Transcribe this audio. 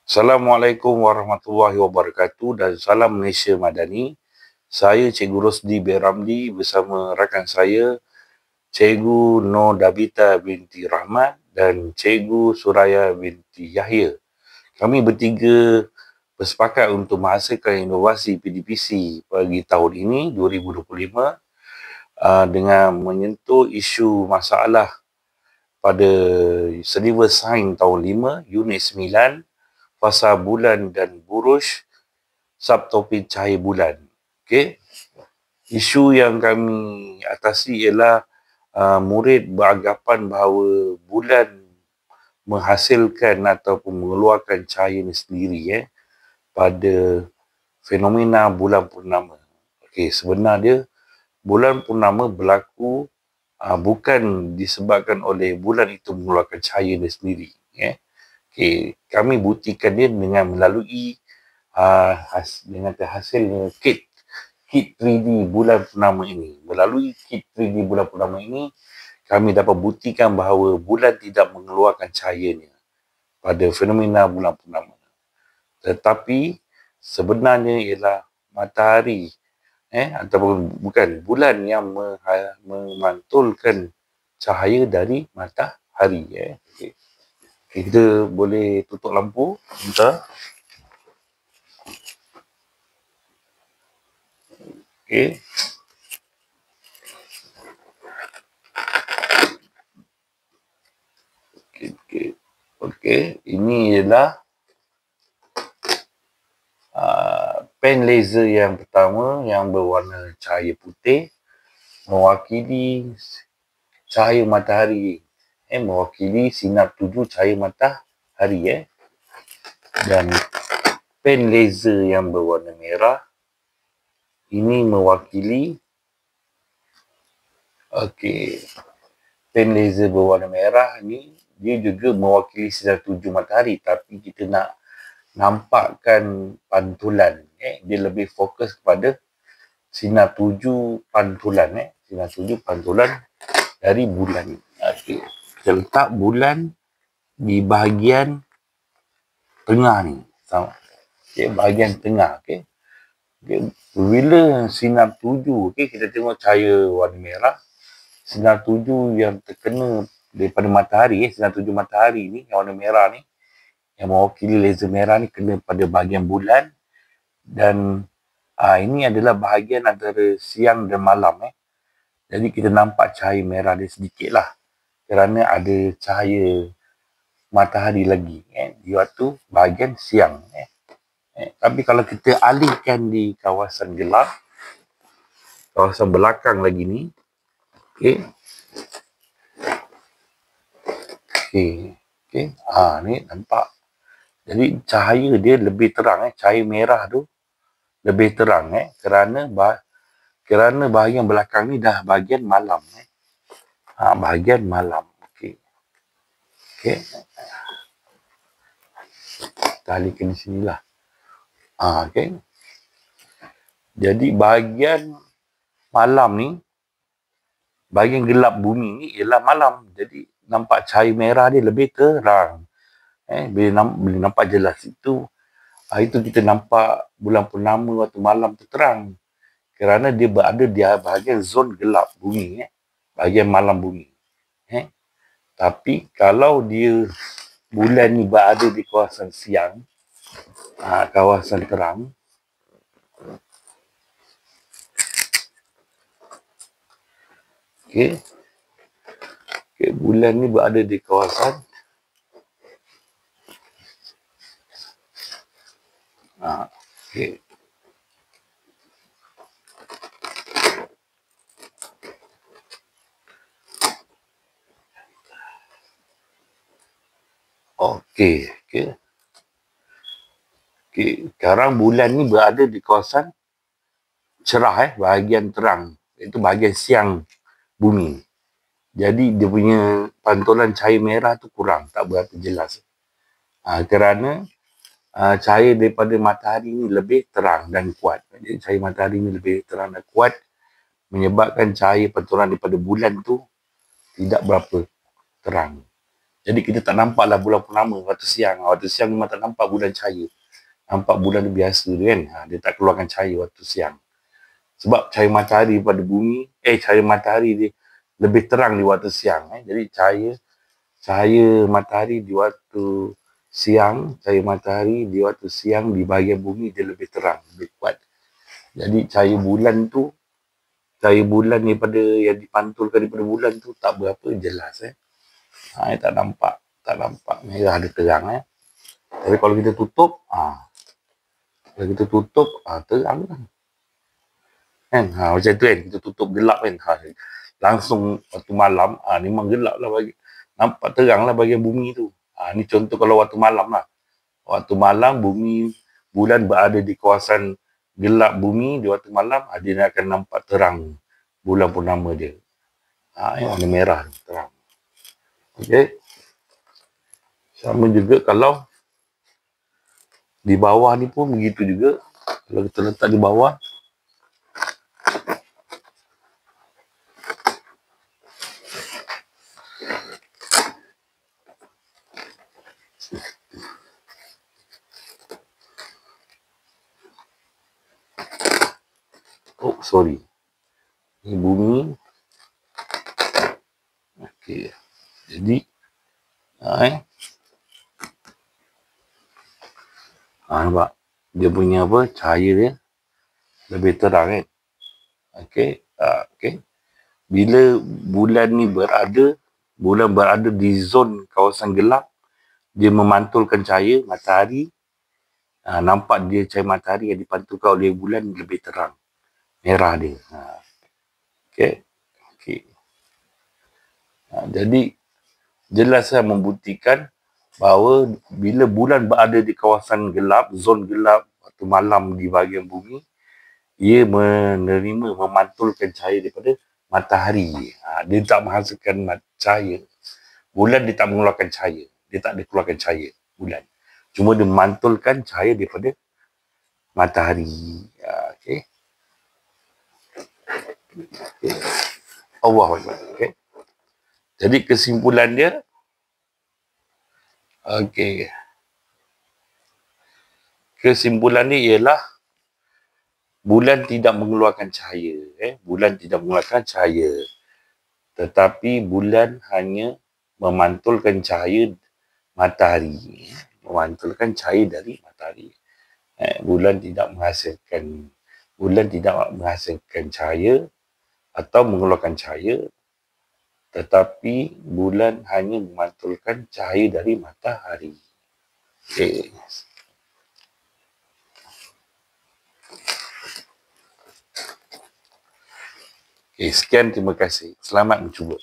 Assalamualaikum warahmatullahi wabarakatuh dan salam Malaysia Madani. Saya Cikgu Rosdi bin Ramli bersama rakan saya Cikgu Nur Dabita binti Rahmat dan Cikgu Suraya binti Yahya. Kami bertiga bersepakat untuk menghasilkan inovasi PDPC bagi tahun ini 2025 dengan menyentuh isu masalah pada Syllabus Sains tahun 5 Unit 9 fasa bulan dan buruj, subtopik cahaya bulan. Okey. Isu yang kami atasi ialah murid beranggapan bahawa bulan menghasilkan ataupun mengeluarkan cahayanya sendiri pada fenomena bulan purnama. Okey, sebenarnya bulan purnama berlaku bukan disebabkan oleh bulan itu mengeluarkan cahayanya sendiri. Okay. Kami buktikan dia dengan melalui dengan hasilnya kit 3D bulan purnama ini. Melalui kit 3D bulan purnama ini, kami dapat buktikan bahawa bulan tidak mengeluarkan cahayanya pada fenomena bulan purnama. Tetapi sebenarnya ialah matahari ataupun bukan bulan yang memantulkan cahaya dari matahari. Okay. Kita boleh tutup lampu sebentar. Okey. Okey. Ini ialah pen laser yang pertama yang berwarna cahaya putih mewakili cahaya matahari. Mewakili sinar tuju cahaya matahari. Dan pen laser yang berwarna merah ini mewakili pen laser berwarna merah ni dia juga mewakili sinar tuju matahari, tapi kita nak nampakkan pantulan. Dia lebih fokus kepada sinar tuju pantulan. Sinar tuju pantulan dari bulan. Okey. Kita letak bulan di bahagian tengah ni. Bahagian tengah. Okey. Bila sinar tuju, kita tengok cahaya warna merah, sinar tuju yang terkena daripada matahari, sinar tuju matahari ni, yang warna merah ni, yang mewakili laser merah ni kena pada bahagian bulan, dan ini adalah bahagian antara siang dan malam. Jadi kita nampak cahaya merah dia sedikit lah, kerana ada cahaya matahari lagi di waktu bahagian siang. Tapi kalau kita alihkan di kawasan gelap, kawasan belakang lagi ni, ni nampak. Jadi cahaya dia lebih terang, cahaya merah tu lebih terang kerana bahagian belakang ni dah bahagian malam. Bahagian malam. Okey. Kita alihkan di sinilah. Okey. Jadi bahagian malam ni, bahagian gelap bumi ni ialah malam. Jadi nampak cahaya merah dia lebih terang. Bila nampak jelas itu kita nampak bulan purnama waktu malam tu terang. Kerana dia berada di bahagian zon gelap bumi. Bahagian malam bumi. Tapi kalau dia bulan ni berada di kawasan siang, kawasan terang, bulan ni berada di kawasan sekarang bulan ni berada di kawasan cerah, bahagian terang, iaitu bahagian siang bumi. Jadi dia punya pantulan cahaya merah tu kurang, tak berapa jelas. Kerana cahaya daripada matahari ni lebih terang dan kuat. Jadi cahaya matahari ni lebih terang dan kuat, menyebabkan cahaya pantulan daripada bulan tu tidak berapa terang. Jadi kita tak nampaklah bulan purnama waktu siang. Waktu siang memang tak nampak bulan cahaya. Nampak bulan dia biasa kan. Dia tak keluarkan cahaya waktu siang. Sebab cahaya matahari pada bumi, cahaya matahari dia lebih terang di waktu siang. Jadi cahaya matahari di waktu siang, cahaya matahari di waktu siang di bahagian bumi dia lebih terang, lebih kuat. Jadi cahaya bulan daripada yang dipantulkan daripada bulan tu tak berapa jelas. Tak nampak merah dia terang. Tapi kalau kita tutup, terang lah. Kan? Macam tu kan, kita tutup gelap kan. Langsung waktu malam, memang gelap lah bagi. Nampak terang lah bahagian bumi tu. Ni contoh kalau waktu malam lah. Waktu malam, bulan berada di kawasan gelap bumi, di waktu malam, dia akan nampak terang bulan purnama dia. Warna merah, terang. Okey. Sama juga kalau di bawah ni pun begitu juga. Kalau kita letak di bawah, sorry. Ini bumi. Okey. Jadi, nampak? Dia punya cahaya dia lebih terang kan? Okey. Bila bulan berada di zon kawasan gelap, dia memantulkan cahaya matahari. Nampak dia cahaya matahari yang dipantulkan oleh bulan lebih terang. Merah dia. Okey. Jadi, jelaslah membuktikan bahawa bila bulan berada di kawasan gelap, zon gelap waktu malam di bahagian bumi, ia memantulkan cahaya daripada matahari. Dia tak menghasilkan cahaya. Bulan dia tak mengeluarkan cahaya. Dia tak ada keluarkan cahaya, bulan. Cuma dia memantulkan cahaya daripada matahari. Okey. Allah Akbar. Okey. Jadi kesimpulan dia, kesimpulan dia ialah bulan tidak mengeluarkan cahaya. Bulan tidak mengeluarkan cahaya. Tetapi bulan hanya memantulkan cahaya matahari. Memantulkan cahaya dari matahari. Bulan tidak menghasilkan cahaya atau mengeluarkan cahaya, tetapi bulan hanya memantulkan cahaya dari matahari. Okey. Sekian, terima kasih. Selamat mencuba.